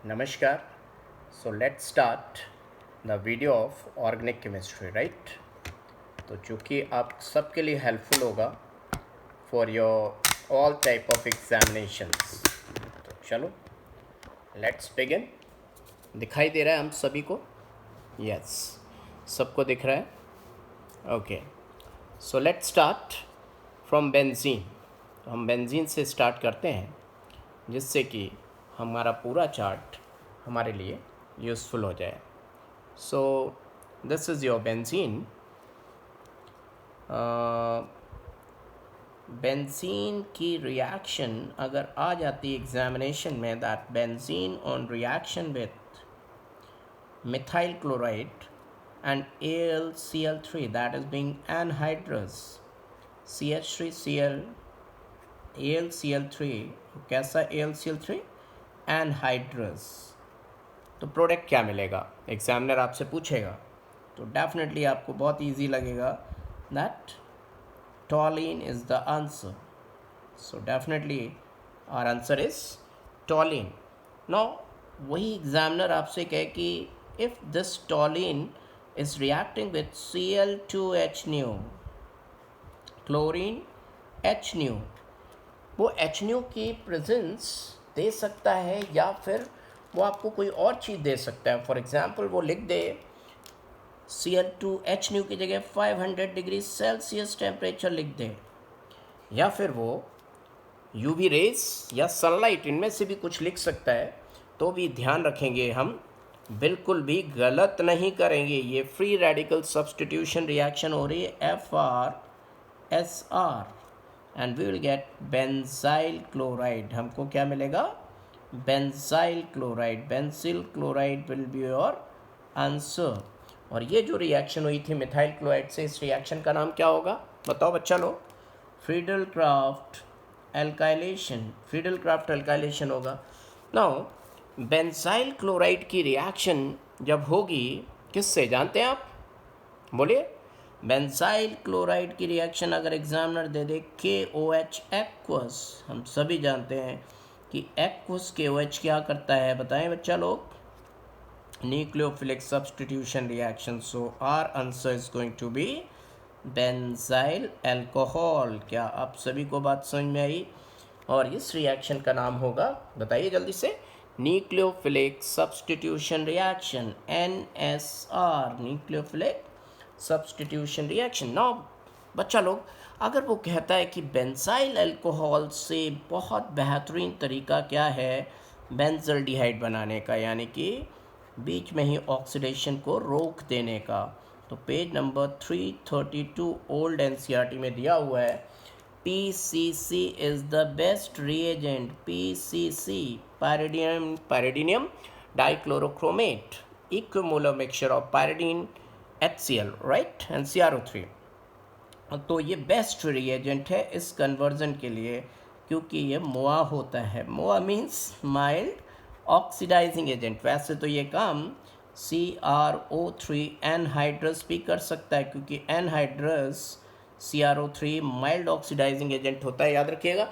Namaskar. So let's start the video of organic chemistry, right? तो जो कि आप सबके लिए हेल्पफुल होगा for your all type of examinations. तो चलो लेट्स बिगिन। दिखाई दे रहा है हम सभी को? यस, सबको दिख रहा है? Okay, so let's start from benzene. तो हम बेंजीन से स्टार्ट करते हैं जिससे कि हमारा पूरा चार्ट हमारे लिए यूज़फुल हो जाए। So this is your benzene. Benzene की रिएक्शन अगर आ जाती है एग्जामिनेशन में, that benzene on reaction with methyl chloride and AlCl3 that is being anhydrous CH3Cl AlCl3। कैसा AlCl3? एनहाइड्रस। तो प्रोडक्ट क्या मिलेगा, एग्जामिनर आपसे पूछेगा तो डेफिनेटली आपको बहुत इजी लगेगा that toluene is the answer. So definitely our answer is toluene. Now वही एग्जामिनर आपसे कहे कि if this toluene is reacting with Cl2H nu, chlorine H nu, वो H nu की प्रेजेंस दे सकता है या फिर वो आपको कोई और चीज़ दे सकता है। फॉर एग्जांपल वो लिख दे Cl2H nu की जगह 500 डिग्री सेल्सियस टेम्परेचर लिख दे, या फिर वो यूवी रेज या सनलाइट, इनमें से भी कुछ लिख सकता है। तो भी ध्यान रखेंगे, हम बिल्कुल भी गलत नहीं करेंगे। ये फ्री रेडिकल सब्स्टिट्यूशन रिएक्शन हो रही है FrSr and we will get benzyl chloride. हमको क्या मिलेगा? Benzyl chloride. Benzyl chloride will be your answer. और ये जो रिएक्शन हुई थी मिथाइल क्लोराइड से, इस रिएक्शन का नाम क्या होगा बताओ बच्चा लोग? Friedel craft alkylation. Friedel craft alkylation होगा। नाउ बेंजाइल क्लोराइड की रिएक्शन जब होगी किससे, जानते हैं आप? बोलिए। बेंजाइल क्लोराइड की रिएक्शन अगर एग्जामिनर दे दे KOH एक्वस, हम सभी जानते हैं कि एक्वस KOH क्या करता है, बताएं बच्चा लोग? Nucleophilic substitution reaction. So our answer is going to be benzyl alcohol. क्या आप सभी को बात समझ में आई? और इस रिएक्शन का नाम होगा, बताइए जल्दी से, nucleophilic substitution reaction, NSR, nucleophilic substitution reaction. Now बच्चा लोग, अगर वो कहता है कि बेंजाइल अल्कोहल से बहुत बेहतरीन तरीका क्या है बेंजल्डिहाइड बनाने का, यानी कि बीच में ही ऑक्सीडेशन को रोक देने का, तो पेज नंबर 332 ओल्ड NCERT में दिया हुआ है PCC is the best reagent. PCC, pyridinium dichlorochromate, equimolar mixture of pyridine HCl, right, and CrO3। तो ये बेस्ट रिएजेंट है इस कन्वर्जन के लिए, क्योंकि ये मोआ होता है। मोआ मीन्स माइल्ड ऑक्सीडाइजिंग एजेंट। वैसे तो ये काम CrO3 एनहाइड्रस भी कर सकता है, क्योंकि anhydrous CrO3 mild oxidising agent होता है, याद रखिएगा।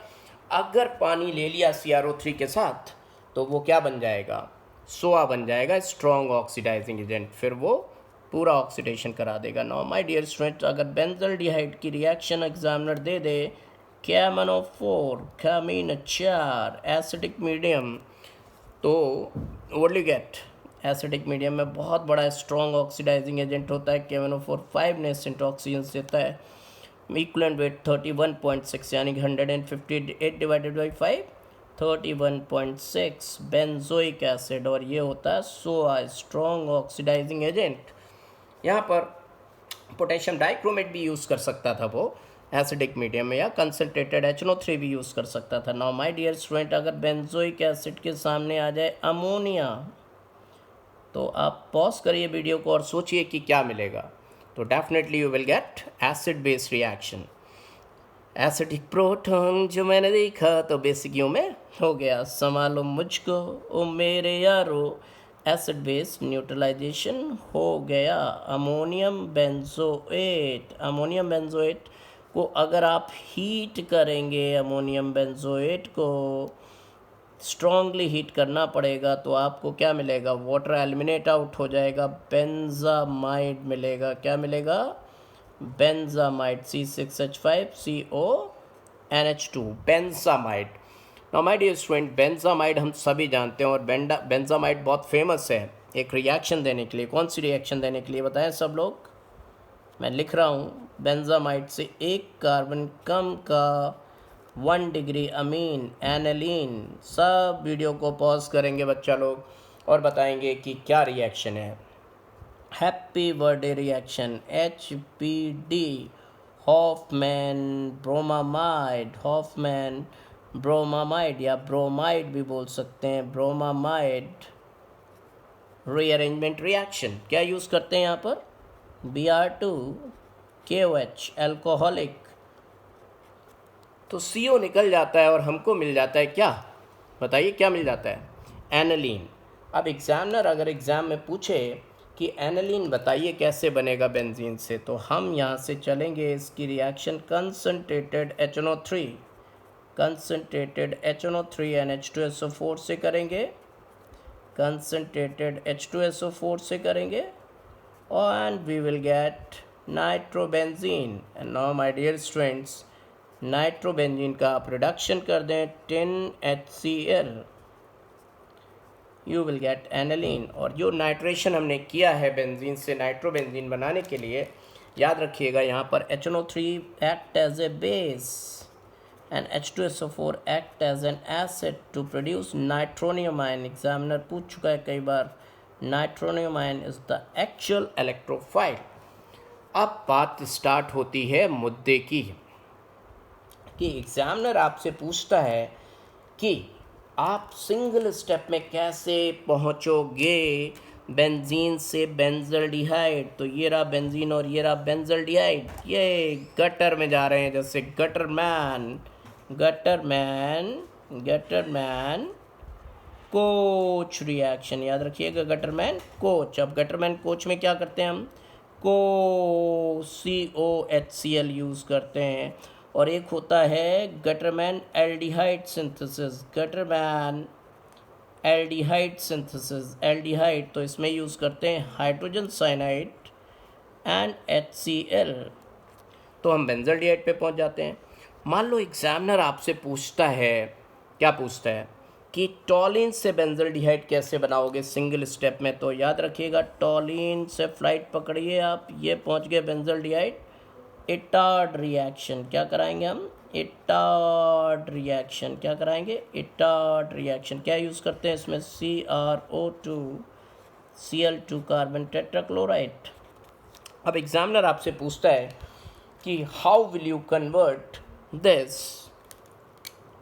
अगर पानी ले लिया CrO3 के साथ तो वो क्या बन जाएगा? सोआ बन जाएगा, स्ट्रॉन्ग ऑक्सीडाइजिंग एजेंट, फिर वो पूरा ऑक्सीडेशन करा देगा। नाउ माय डियर स्टूडेंट, अगर बेंजल्डिहाइड की रिएक्शन एग्जामिनर दे दे KMnO4 कामीन 4 एसिडिक मीडियम, तो what you get? Acidic medium में बहुत बड़ा स्ट्रॉन्ग ऑक्सीडाइजिंग एजेंट होता है। KMnO4 5 नेसेंट ऑक्सीजन देता है। इक्वलेंट वेट 31.6, यानी कि 158 डिवाइडेड बाई 5, 31.6 बेंजोइक एसिड, और ये होता है सोआ, स्ट्रॉन्ग ऑक्सीडाइजिंग एजेंट। यहाँ पर पोटेशियम डाइक्रोमेट भी यूज़ कर सकता था वो एसिडिक मीडियम में, या कंसनट्रेटेड HNO3 भी यूज़ कर सकता था। नाउ माय डियर स्टूडेंट, अगर बेंजोइक एसिड के सामने आ जाए अमोनिया, तो आप पॉज करिए वीडियो को और सोचिए कि क्या मिलेगा। तो definitely you will get acid base reaction. Acidic proton जो मैंने देखा तो बेसिक यू में हो गया, संभालो मुझको ओ मेरे यारो, एसिड बेस न्यूट्रलाइजेशन हो गया। अमोनियम बेंजोएट, अमोनियम बेंजोएट को अगर आप हीट करेंगे, अमोनियम बेंजोएट को स्ट्रांगली हीट करना पड़ेगा, तो आपको क्या मिलेगा, वाटर एलिमिनेट आउट हो जाएगा, बेंजामाइड मिलेगा। क्या मिलेगा, benzamide, C6H5CONH2, benzamide. Now my dear student, benzamide हम सभी जानते हैं और बेंजामाइड बहुत फेमस है एक रिएक्शन देने के लिए। कौन सी रिएक्शन देने के लिए बताएं सब लोग? मैं लिख रहा हूँ, बेंजामाइड से एक कार्बन कम का 1 डिग्री अमीन एनालीन। सब वीडियो को पॉज करेंगे बच्चा लोग और बताएंगे कि क्या रिएक्शन है। Happy birthday reaction, HBD, Hofmann bromamide, Hofmann bromamide या ब्रोमाइड भी बोल सकते हैं, ब्रोमामाइड रीअरेंजमेंट रिएक्शन। क्या यूज़ करते हैं यहाँ पर, Br2KOH एल्कोहलिक, तो CO निकल जाता है और हमको मिल जाता है क्या, बताइए क्या मिल जाता है, एनालीन। अब एग्जामिनर अगर एग्ज़ाम में पूछे कि एनालीन बताइए कैसे बनेगा बेंजीन से, तो हम यहाँ से चलेंगे इसकी रिएक्शन कंसनट्रेटेड HNO3 NH2SO4 से करेंगे, कंसनट्रेटेड H2SO4 से करेंगे, and we will get nitrobenzene। and now my dear students, nitrobenzene का आप रिडक्शन कर दें 10HCl, you will get aniline. और जो नाइट्रेशन हमने किया है बेंजीन से नाइट्रोबेंजीन बनाने के लिए, याद रखिएगा यहाँ पर HNO3 act as a base and H2SO4 act as an acid to produce nitronium ion। Examiner पूछ चुका है कई बार, nitronium ion is the actual electrophile. अब बात स्टार्ट होती है मुद्दे की, कि एग्जामिनर आपसे पूछता है कि आप सिंगल स्टेप में कैसे पहुंचोगे बेंजीन से बेंजल्डिहाइड। तो ये रहा बेंजीन और ये रहा बेंजल्डिहाइड, ये गटर में जा रहे हैं, जैसे गटरमैन कोच रिएक्शन। याद रखिएगा, गटरमैन कोच। अब गटरमैन कोच में क्या करते हैं हम, COHCl यूज़ करते हैं। और एक होता है गटरमैन एल्डिहाइड सिंथेसिस, एल्डिहाइड, तो इसमें यूज़ करते हैं हाइड्रोजन साइनाइड एंड HCl। तो हम बेंजल्डिहाइड पे पहुंच जाते हैं। मान लो एग्जामिनर आपसे पूछता है, क्या पूछता है कि टॉलिन से बेंजल्डिहाइड कैसे बनाओगे सिंगल स्टेप में। तो याद रखिएगा, टॉलिन से फ्लाइट पकड़िए आप, ये पहुंच गए बेंजल्डिहाइड। इटार्ड रिएक्शन क्या कराएंगे हम, इटार्ड रिएक्शन क्या कराएंगे, इटार्ड रिएक्शन। क्या यूज़ करते हैं इसमें, CrO2 Cl2 कार्बन टेट्राक्लोराइड। अब एग्जामिनर आपसे पूछता है कि how will you convert this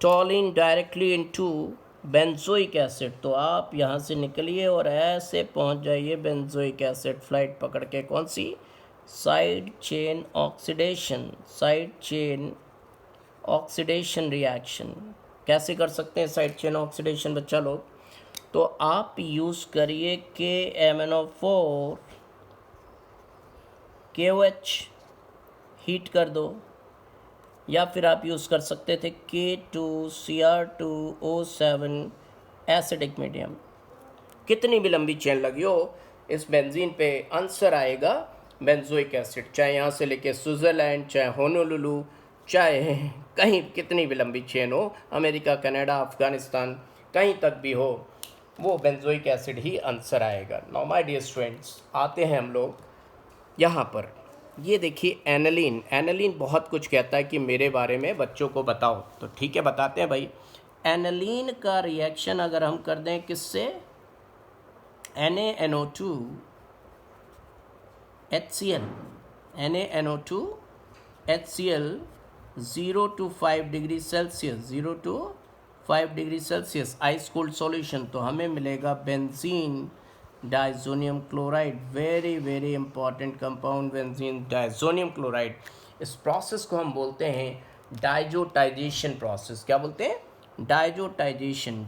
टॉलिन directly into benzoic acid. तो आप यहाँ से निकलिए और ऐसे पहुँच जाइए बेंजोइक एसिड, फ्लाइट पकड़ के। कौन सी, साइड चेन ऑक्सीडेशन रिएक्शन। कैसे कर सकते हैं साइड चेन ऑक्सीडेशन बच्चा लोग, तो आप यूज़ करिए KMnO4 KOH हीट कर दो, या फिर आप यूज़ कर सकते थे K2Cr2O7 एसिडिक मीडियम। कितनी भी लंबी चेन लगी हो इस बेंजीन पे, आंसर आएगा बेंजोइक एसिड। चाहे यहाँ से लेके स्विट्ज़रलैंड, चाहे होनोलुलु, चाहे कहीं कितनी भी लंबी चेन हो, अमेरिका, कनाडा, अफ़गानिस्तान, कहीं तक भी हो, वो बेंजोइक एसिड ही आंसर आएगा। नाउ माय डियर स्टूडेंट्स, आते हैं हम लोग यहाँ पर। ये देखिए एनालीन बहुत कुछ कहता है कि मेरे बारे में बच्चों को बताओ, तो ठीक है बताते हैं भाई। एनालीन का रिएक्शन अगर हम कर दें किससे, NaNO2 HCl, NaNO2 HCl 0 to 5 degree Celsius ice cold solution, तो हमें मिलेगा benzene diazonium chloride. Very very important compound benzene diazonium chloride. इस प्रोसेस को हम बोलते हैं डाइजोटाइजेशन प्रोसेस। क्या बोलते हैं, diazotization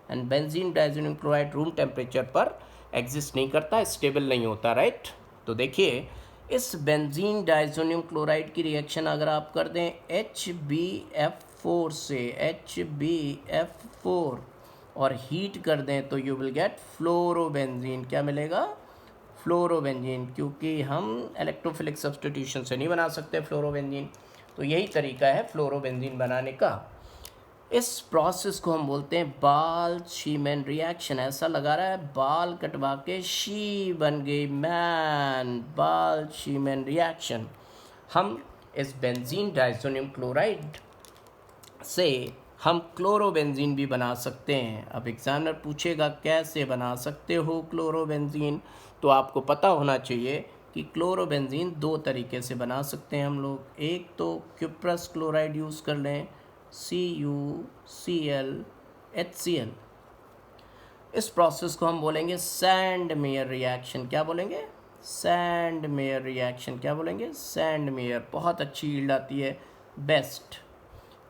and benzene diazonium chloride room temperature पर एग्जिस्ट नहीं करता, स्टेबल नहीं होता, राइट। तो देखिए इस बेंजीन डाइजोनियम क्लोराइड की रिएक्शन अगर आप कर दें HbF4 से HbF4 और हीट कर दें तो यू विल गेट फ्लोरोबेंजीन। क्या मिलेगा? फ्लोरोबेंजीन, क्योंकि हम इलेक्ट्रोफिलिक सब्स्टिट्यूशन से नहीं बना सकते फ्लोरोबेंजीन। तो यही तरीका है फ्लोरोबेंजीन बनाने का। इस प्रोसेस को हम बोलते हैं बाल शीमैन रिएक्शन। ऐसा लगा रहा है बाल कटवा के शी बन गई मैन, बाल शीमैन रिएक्शन। हम इस बेंजीन डाइजोनियम क्लोराइड से हम क्लोरोबेंजीन भी बना सकते हैं। अब एग्जामिनर पूछेगा कैसे बना सकते हो क्लोरोबेंजीन, तो आपको पता होना चाहिए कि क्लोरोबेंजीन दो तरीके से बना सकते हैं हम लोग। एक तो क्यूप्रस क्लोराइड यूज़ कर लें, CuCl HCl। इस प्रोसेस को हम बोलेंगे सैंड मेयर रिएक्शन। क्या बोलेंगे? Sand mayor reaction. क्या बोलेंगे? Sand mayor. बहुत अच्छी यील्ड आती है, बेस्ट।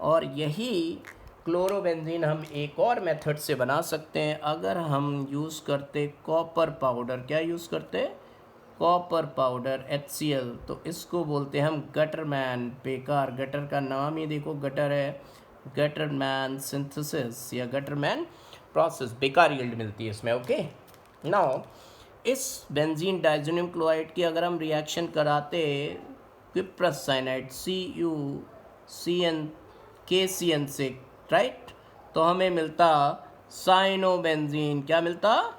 और यही क्लोरोबेंजीन हम एक और मेथड से बना सकते हैं। अगर हम यूज़ करते कॉपर पाउडर, क्या यूज़ करते? कॉपर पाउडर HCl, तो इसको बोलते हैं हम गटरमैन। बेकार, गटर का नाम ही देखो गटर है, गटरमैन सिंथेसिस या गटरमैन प्रोसेस। बेकार यील्ड मिलती है इसमें। ओके, नाउ इस बेंजीन डाइजोनियम क्लोराइड की अगर हम रिएक्शन कराते क्विप्रस साइनाइड CuCN से, राइट, तो हमें मिलता साइनोबेंजीन। क्या मिलता?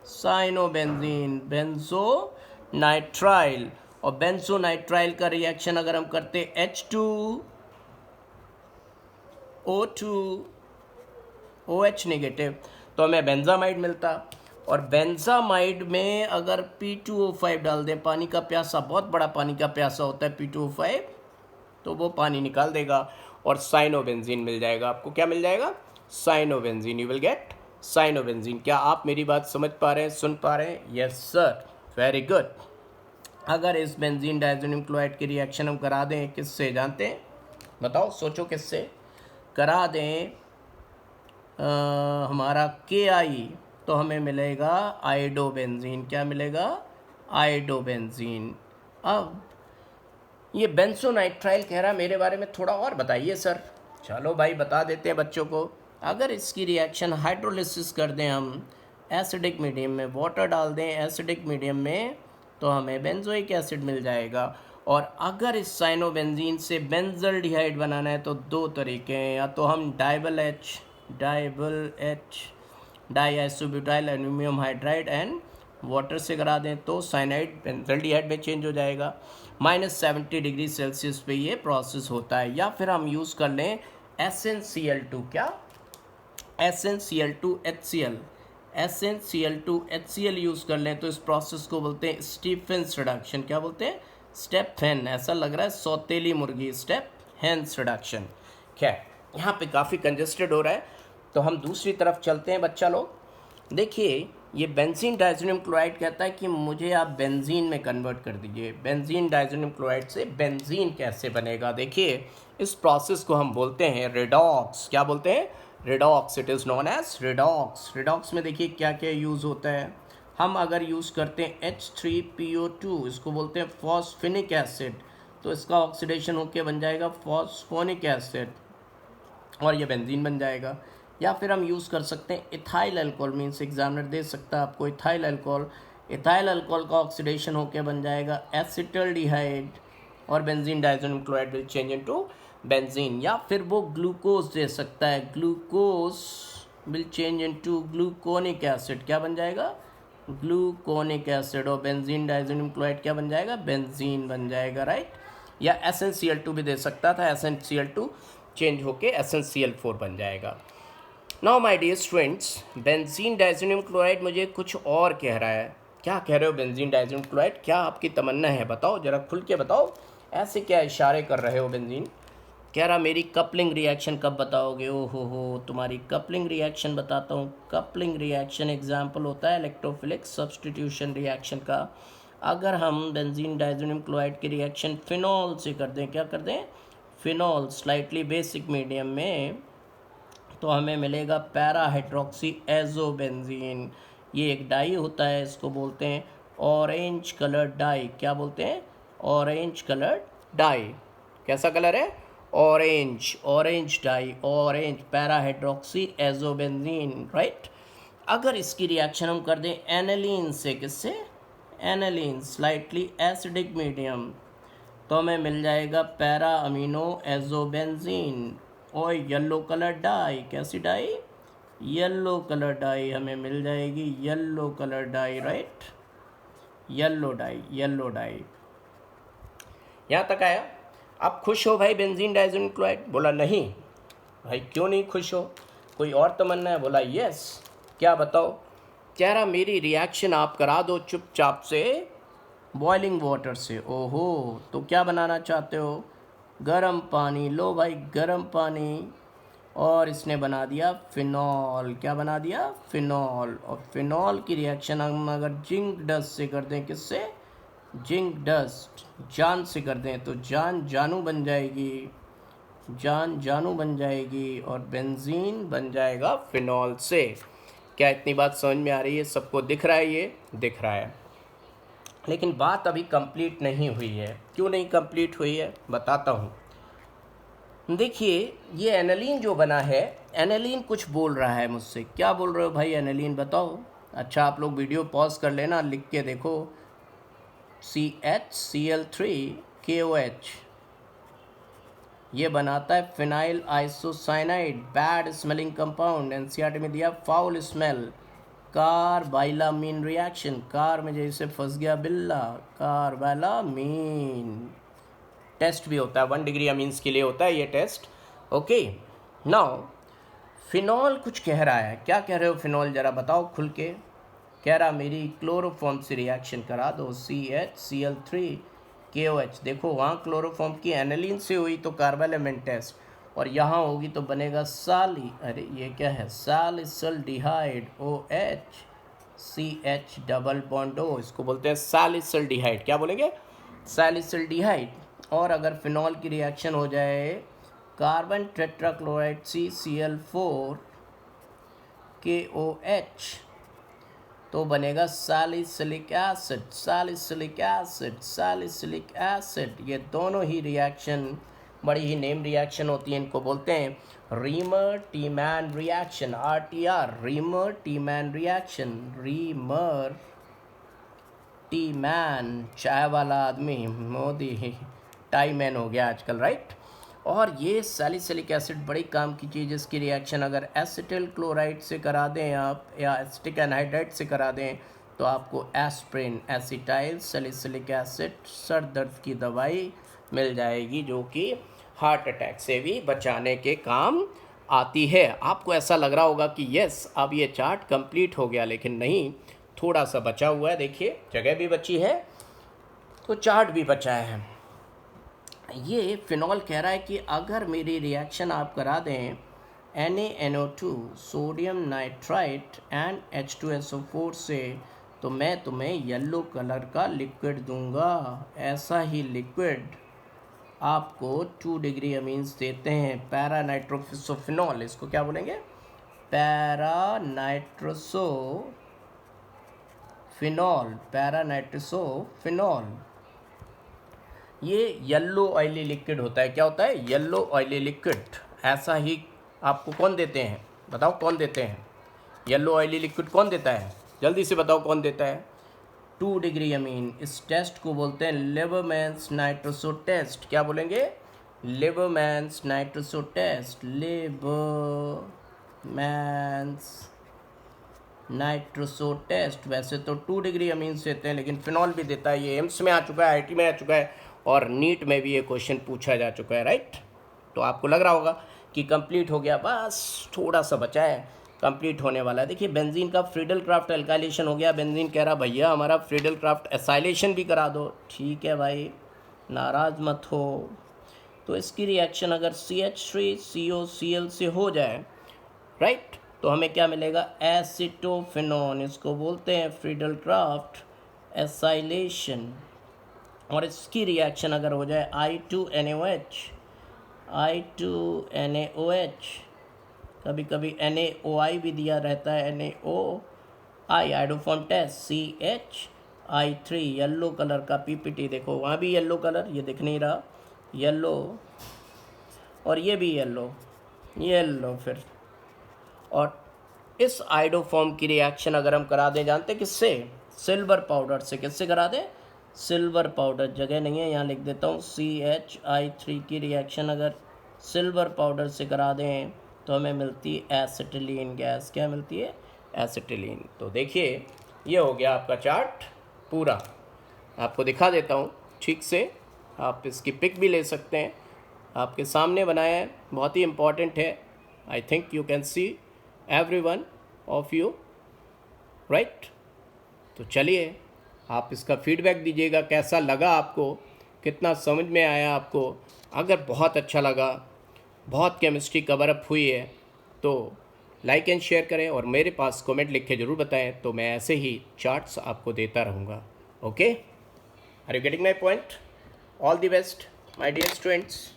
Cyanobenzene, benzonitrile. और बेंजो नाइट्राइल का रिएक्शन अगर हम करते H2O2OH नेगेटिव, तो हमें बेंजामाइड मिलता। और बेंजामाइड में अगर P2O5 डाल दें, पानी का प्यासा, बहुत बड़ा पानी का प्यासा होता है P2O5, तो वो पानी निकाल देगा और साइनोबेंजीन मिल जाएगा। आपको क्या मिल जाएगा? Cyanobenzene. You will get cyanobenzene. क्या आप मेरी बात समझ पा रहे हैं, सुन पा रहे हैं? Yes sir, very good. अगर इस बेंजीन डाइजोनियम क्लोराइड की रिएक्शन हम करा दें, किससे जानते हैं? बताओ, सोचो किससे करा दें? हमारा KI, तो हमें मिलेगा आइडोबेंजीन। क्या मिलेगा? आइडोबेंजीन। अब ये बेंजोनाइट्राइल कह रहा मेरे बारे में थोड़ा और बताइए सर। चलो भाई, बता देते हैं बच्चों को। अगर इसकी रिएक्शन हाइड्रोलिसिस कर दें हम एसिडिक मीडियम में, वाटर डाल दें एसिडिक मीडियम में, तो हमें बेंजोइक एसिड मिल जाएगा। और अगर इस साइनोबेंजीन से बेंजल्डिहाइड बनाना है तो दो तरीके हैं, या तो हम DIBAL H diisobutyl aluminium hydride and water से करा दें, तो साइनाइड बेंजल्डिहाइड में चेंज हो जाएगा। -70 डिग्री सेल्सियस पे ये प्रोसेस होता है। या फिर हम यूज़ कर लें SnCl2। क्या? SnCl2HCl। SnCl2HCl यूज़ कर लें तो इस प्रोसेस को बोलते हैं स्टीफेंस रिडक्शन। क्या बोलते हैं? स्टेफेन। ऐसा लग रहा है सौतेली मुर्गी, स्टेफेंस रिडक्शन। खैर, यहाँ पे काफ़ी कंजेस्टेड हो रहा है, तो हम दूसरी तरफ चलते हैं बच्चा लोग। देखिए, ये बेंजीन डाइजोनियम क्लोराइड कहता है कि मुझे आप बेंजीन में कन्वर्ट कर दीजिए। बेंजीन डाइजोनियम क्लोराइड से बेंजीन कैसे बनेगा? देखिए, इस प्रोसेस को हम बोलते हैं रिडॉक्स। क्या बोलते हैं? Redox. It is known as redox. Redox में देखिए क्या क्या यूज़ होता है। हम अगर यूज़ करते हैं H3PO2, इसको बोलते हैं फॉस्फेनिक एसिड, तो इसका ऑक्सीडेशन होकर बन जाएगा फॉस्फोनिक एसिड और ये बेंजीन बन जाएगा। या फिर हम यूज़ कर सकते हैं इथाइल अल्कोहल, मीन्स एग्जामिनर दे सकता है आपको इथाइल अल्कोहल। इथाइल अल्कोहल का ऑक्सीडेशन होकर बन जाएगा एसिटल्डिहाइड और benzene diazonium chloride will change into benzene. या फिर वो ग्लूकोज दे सकता है, glucose will change into gluconic acid. क्या बन जाएगा? Gluconic acid. और बेंजीन डाइजोनियम क्लोराइड क्या बन जाएगा? बेंजीन बन जाएगा, राइट। या SnCl2 भी दे सकता था, SnCl2 चेंज होके SnCl4 बन जाएगा। Now my dear students, benzene diazonium chloride मुझे कुछ और कह रहा है। क्या कह रहे हो बेंजीन डाइजोनियम क्लोराइड? क्या आपकी तमन्ना है? बताओ, जरा खुल के बताओ। ऐसे क्या इशारे कर रहे हो बेंजीन? कह रहा मेरी कपलिंग रिएक्शन कब बताओगे? ओ हो, तुम्हारी कपलिंग रिएक्शन बताता हूँ। कपलिंग रिएक्शन एग्जाम्पल होता है इलेक्ट्रोफिलिक सब्सटीट्यूशन रिएक्शन का। अगर हम बेंजीन डाइजोनियम क्लोराइड की रिएक्शन फिनॉल से कर दें, क्या कर दें? फिनॉल स्लाइटली बेसिक मीडियम में, तो हमें मिलेगा पैरा हाइड्रोक्सी एजोबेंजीन। ये एक डाई होता है, इसको बोलते हैं ऑरेंज कलर डाई। क्या बोलते हैं? Orange coloured dye. कैसा कलर है? Orange, orange dye, orange parahydroxy azobenzene, right. अगर इसकी रिएक्शन हम कर दें एनालीन से, किससे? एनालीन, स्लाइटली एसिडिक मीडियम, तो हमें मिल जाएगा पैरा अमीनो एजोबेंजीन और येलो कलर डाई। कैसी डाई? येलो कलर डाई हमें मिल जाएगी, yellow colour dye, right, yellow dye, yellow dye. यहाँ तक आया? आप खुश हो भाई बेंजीन डाइज़ोनिल क्लोराइड? बोला नहीं। भाई क्यों नहीं खुश हो? कोई और तमन्ना है? बोला यस। क्या बताओ? कह रहा मेरी रिएक्शन आप करा दो चुपचाप से बॉइलिंग वाटर से। ओहो, तो क्या बनाना चाहते हो? गर्म पानी। लो भाई गर्म पानी, और इसने बना दिया फिनॉल। क्या बना दिया? फिनॉल। और फिनॉल की रिएक्शन हम अगर जिंक डस्ट से कर दें, किससे? जिंक डस्ट, जान से कर दें, तो जान जानू बन जाएगी, जान जानू बन जाएगी, और बेंजीन बन जाएगा फिनॉल से। क्या इतनी बात समझ में आ रही है? सबको दिख रहा है? ये दिख रहा है, लेकिन बात अभी कंप्लीट नहीं हुई है। क्यों नहीं कंप्लीट हुई है? बताता हूँ। देखिए, ये एनालीन जो बना है, एनालीन कुछ बोल रहा है मुझसे। क्या बोल रहे हो भाई एनालीन? बताओ। अच्छा, आप लोग वीडियो पॉज कर लेना, लिख के देखो। CHCl3KOH, ये बनाता है phenyl isocyanide, bad smelling compound. NCERT में दिया फाउल स्मेल। कार्बाइलामीन रिएक्शन, कार में जैसे फंस गया बिल्ला, कार्बाइलामीन। टेस्ट भी होता है 1 डिग्री अमीन्स के लिए होता है ये टेस्ट। ओके, नाउ फिनॉल कुछ कह रहा है। क्या कह रहे हो फिनॉल? ज़रा बताओ खुल के। कह रहा मेरी क्लोरोफॉर्म से रिएक्शन करा दो, CHCl3KOH। देखो वहाँ क्लोरोफॉर्म की एनालीन से हुई तो कार्बाइलामीन टेस्ट, और यहाँ होगी तो बनेगा साली, अरे ये क्या है? सैलिसिल्डिहाइड OH, CH double bond O, इसको बोलते हैं सैलिसिल्डिहाइड। क्या बोलेंगे? सैलिसिल्डिहाइड। और अगर फिनॉल की रिएक्शन हो जाए कार्बन टेट्राक्लोराइड CCl4KOH, तो बनेगा salicylic acid, salicylic acid, salicylic acid. ये दोनों ही रिएक्शन बड़ी ही नेम रिएक्शन होती हैं। इनको बोलते हैं Reimer Tiemann reaction, RTR, Reimer Tiemann reaction. Reimer Tiemann, चाय वाला आदमी, मोदी टाई मैन हो गया आजकल, राइट। और ये सैलिसिलिक एसिड बड़ी काम की चीज़। इसकी रिएक्शन अगर एसिटिल क्लोराइड से करा दें आप, या एसिटिक एनहाइड्राइड से करा दें, तो आपको aspirin, acetyl salicylic acid, sir दर्द की दवाई मिल जाएगी, जो कि हार्ट अटैक से भी बचाने के काम आती है। आपको ऐसा लग रहा होगा कि यस अब ये चार्ट कंप्लीट हो गया, लेकिन नहीं, थोड़ा सा बचा हुआ है। देखिए जगह भी बची है तो चार्ट भी बचा है। ये फिनॉल कह रहा है कि अगर मेरी रिएक्शन आप करा दें NaNO2 sodium nitrite and H2SO4 से, तो मैं तुम्हें येलो कलर का लिक्विड दूंगा। ऐसा ही लिक्विड आपको 2 डिग्री अमीन्स देते हैं, पैरा नाइट्रोसोफिनॉल। इसको क्या बोलेंगे? Para nitrosophenol, para nitrosophenol. ये येलो ऑयली लिक्विड होता है। क्या होता है? Yellow oily liquid. ऐसा ही आपको कौन देते हैं? बताओ कौन देते हैं? येलो ऑयली लिक्विड कौन देता है? जल्दी से बताओ कौन देता है? 2 डिग्री अमीन। इस टेस्ट को बोलते हैं लिबरमैन्स नाइट्रोसो टेस्ट। क्या बोलेंगे? Liebermann's nitroso test, Liebermann's nitroso test. वैसे तो 2 डिग्री अमीन देते हैं, लेकिन फिनॉल भी देता है। ये एम्स में आ चुका है, IIT में आ चुका है, और नीट में भी ये क्वेश्चन पूछा जा चुका है, राइट। तो आपको लग रहा होगा कि कंप्लीट हो गया, बस थोड़ा सा बचा है, कंप्लीट होने वाला है। देखिए बेंजीन का फ्रीडल क्राफ्ट एल्काइलेशन हो गया। बेंजीन कह रहा भैया हमारा फ्रीडल क्राफ्ट एसाइलेशन भी करा दो। ठीक है भाई, नाराज़ मत हो। तो इसकी रिएक्शन अगर CH3COCl से हो जाए, राइट, तो हमें क्या मिलेगा? एसिटोफिनॉन। इसको बोलते हैं फ्रीडल क्राफ्ट एसाइलेशन। और इसकी रिएक्शन अगर हो जाए I2NaOH, कभी कभी NaOI भी दिया रहता है, NaOI, iodoform test, CH I3 yellow colour का पीपीटी, देखो वहाँ भी येलो कलर, ये दिख नहीं रहा, येलो, और ये भी येलो, येलो फिर। और इस आइडोफॉर्म की रिएक्शन अगर हम करा दें, जानते किससे? सिल्वर पाउडर से। किससे करा दें? सिल्वर पाउडर, जगह नहीं है यहाँ लिख देता हूँ, CH3 की रिएक्शन अगर सिल्वर पाउडर से करा दें तो हमें मिलती है एसिटिलीन गैस। क्या मिलती है? एसिटिलीन। तो देखिए ये हो गया आपका चार्ट पूरा, आपको दिखा देता हूँ ठीक से, आप इसकी पिक भी ले सकते हैं, आपके सामने बनाया है, बहुत ही इम्पॉर्टेंट है। I think you can see every one of you, right? तो चलिए आप इसका फीडबैक दीजिएगा, कैसा लगा आपको, कितना समझ में आया आपको। अगर बहुत अच्छा लगा, बहुत केमिस्ट्री कवर अप हुई है तो लाइक एंड शेयर करें, और मेरे पास कमेंट लिख के ज़रूर बताएं, तो मैं ऐसे ही चार्ट्स आपको देता रहूँगा। Okay, are you getting my point? All the best my dear students.